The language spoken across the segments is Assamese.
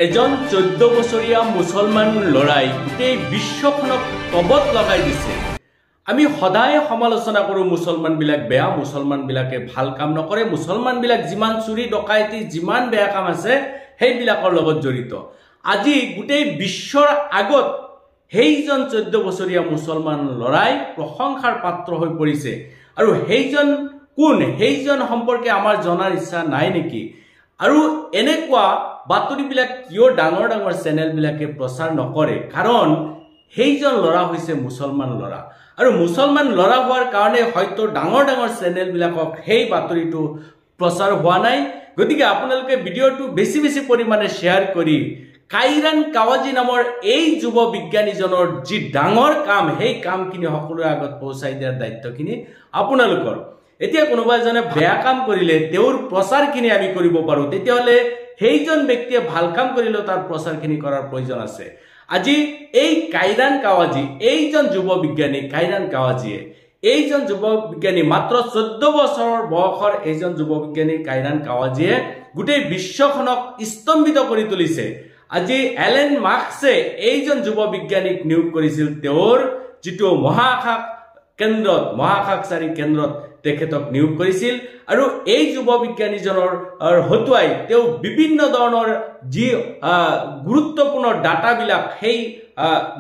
এজন 14 বছৰীয়া মুছলমান লৰাই গোটেই বিশ্বখনক কবত লগাই দিছে। আমি সদায় সমালোচনা কৰোঁ মুছলমানবিলাক বেয়া, মুছলমানবিলাকে ভাল কাম নকৰে, মুছলমানবিলাক যিমান চুৰি ডকাইতি যিমান বেয়া কাম আছে সেইবিলাকৰ লগত জড়িত। আজি গোটেই বিশ্বৰ আগত সেইজন 14 বছৰীয়া মুছলমান লৰাই প্ৰশংসাৰ পাত্ৰ হৈ পৰিছে। আৰু সেইজন কোন, সেইজন সম্পৰ্কে আমাৰ জনাৰ ইচ্ছা নাই নেকি? আৰু এনেকুৱা বাতৰিবিলাক কিয় ডাঙৰ ডাঙৰ চেনেলবিলাকে প্ৰচাৰ নকৰে? কাৰণ সেইজন ল'ৰা হৈছে মুছলমান ল'ৰা, আৰু মুছলমান ল'ৰা হোৱাৰ কাৰণে হয়তো ডাঙৰ ডাঙৰ চেনেলবিলাকক সেই বাতৰিটো প্ৰচাৰ হোৱা নাই। গতিকে আপোনালোকে ভিডিঅ'টো বেছি বেছি পৰিমাণে শ্বেয়াৰ কৰি কাইৰান কাৱাজী নামৰ এই যুৱ বিজ্ঞানীজনৰ যি ডাঙৰ কাম, সেই কামখিনি সকলোৰে আগত পৌঁছাই দিয়াৰ দায়িত্বখিনি আপোনালোকৰ। এতিয়া কোনোবা এজনে বেয়া কাম কৰিলে তেওঁৰ প্ৰচাৰখিনি আমি কৰিব পাৰোঁ, তেতিয়াহ'লে সেইজন ব্যক্তিয়ে ভাল কাম কৰিলেও তাৰ প্ৰচাৰখিনি কৰাৰ প্ৰয়োজন আছে। আজি এই কাইৰান কাৱাজী, এইজন যুৱ বিজ্ঞানী কাইৰান কাৱাজীয়ে, এইজন যুৱ বিজ্ঞানী মাত্ৰ 14 বছৰৰ বয়সৰ এইজন যুৱ বিজ্ঞানী কাইৰান কাৱাজীয়ে গোটেই বিশ্বখনক স্তম্ভিত কৰি তুলিছে। আজি এলেন মাস্কে এইজন যুৱ বিজ্ঞানীক নিয়োগ কৰিছিল তেওঁৰ যিটো মহাকাশচাৰী কেন্দ্ৰত তেখেতক নিয়োগ কৰিছিল। আৰু এই যুৱ বিজ্ঞানীজনৰ হতুৱাই তেওঁ বিভিন্ন ধৰণৰ যি গুৰুত্বপূৰ্ণ ডাটাবিলাক সেই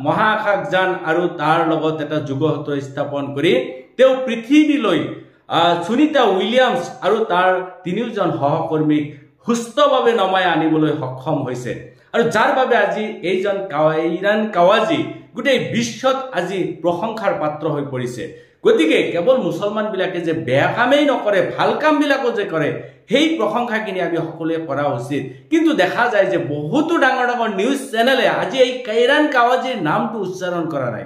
মহাকাশযান আৰু তাৰ লগত এটা যুগসূত্ৰ স্থাপন কৰি তেওঁ পৃথিৱীলৈ সুনিতা উইলিয়ামছ আৰু তাৰ তিনিওজন সহকৰ্মীক সুস্থভাৱে নমাই আনিবলৈ সক্ষম হৈছে। আৰু যাৰ বাবে আজি এইজন কাইৰান কাৱাজী গোটেই বিশ্বত আজি প্ৰশংসাৰ পাত্ৰ হৈ পৰিছে। গতিকে কেৱল মুছলমানবিলাকে যে বেয়া কামেই নকৰে, ভাল কামবিলাকো যে কৰে, সেই প্ৰশংসাখিনি আমি সকলোৱে কৰা উচিত। কিন্তু দেখা যায় যে বহুতো ডাঙৰ ডাঙৰ নিউজ চেনেলে আজি এই কাইৰান কাৱাজীৰ নামটো উচ্চাৰণ কৰা নাই।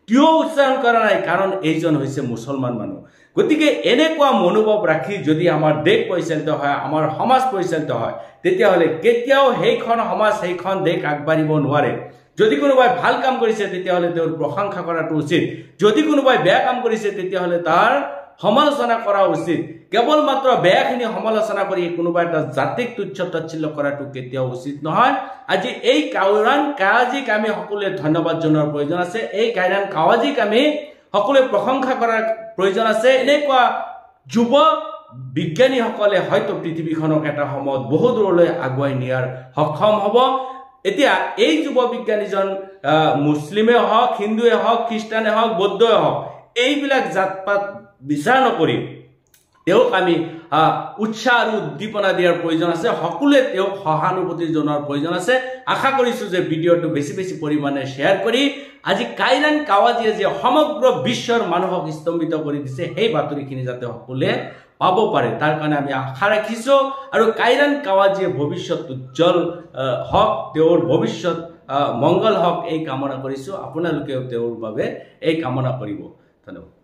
কিয় উচ্চাৰণ কৰা নাই? কাৰণ এইজন হৈছে মুছলমান মানুহ। গতিকে এনেকুৱা মনোভাৱ ৰাখি যদি আমাৰ দেশ পৰিচালিত হয়, আমাৰ সমাজ পৰিচালিত হয়, তেতিয়াহ'লে কেতিয়াও সেইখন সমাজ সেইখন দেশ আগবাঢ়িব নোৱাৰে। যদি কোনোবাই ভাল কাম কৰিছে তেতিয়াহ'লে তেওঁৰ প্ৰশংসা কৰাটো উচিত, যদি কোনোবাই বেয়া কাম কৰিছে তেতিয়াহ'লে তাৰ সমালোচনা কৰা উচিত। কেৱল মাত্ৰ বেয়াখিনি সমালোচনা কৰি কোনোবা এটা জাতিক তুচ্ছ তাচ্ছিল্য কৰাটো কেতিয়াও উচিত নহয়। আজি এই কাইৰান কাৱাজীক আমি সকলোৱে ধন্যবাদ জনোৱাৰ প্ৰয়োজন আছে। এই কাইৰান কাৱাজীক আমি সকলোৱে প্ৰশংসা কৰাৰ প্ৰয়োজন আছে। এনেকুৱা যুৱ বিজ্ঞানীসকলে হয়তো পৃথিৱীখনক এটা সময়ত বহু দূৰলৈ আগুৱাই নিয়াৰ সক্ষম হ'ব। এতিয়া এই যুৱ বিজ্ঞানীজন মুছলিমে হওক, হিন্দুৱে হওক, খ্ৰীষ্টানে হওক, বৌদ্ধই হওক, এইবিলাক জাত পাত বিচাৰ নকৰি তেওঁক আমি উৎসাহ আৰু উদ্দীপনা দিয়াৰ প্ৰয়োজন আছে। সকলোৱে তেওঁক সহানুভূতি জনোৱাৰ প্ৰয়োজন আছে। আশা কৰিছোঁ যে ভিডিঅ'টো বেছি বেছি পৰিমাণে শ্বেয়াৰ কৰি আজি কাইৰান কাৱাজীয়ে যে সমগ্ৰ বিশ্বৰ মানুহক স্তম্ভিত কৰি দিছে, সেই বাতৰিখিনি যাতে সকলোৱে পাব পাৰে, তাৰ কাৰণে আমি আশা ৰাখিছোঁ। আৰু কাইৰান কাৱাজীয়ে ভৱিষ্যত উজ্জ্বল হওক, তেওঁৰ ভৱিষ্যত মংগল হওক, এই কামনা কৰিছোঁ। আপোনালোকেও তেওঁৰ বাবে এই কামনা কৰিব। ধন্যবাদ।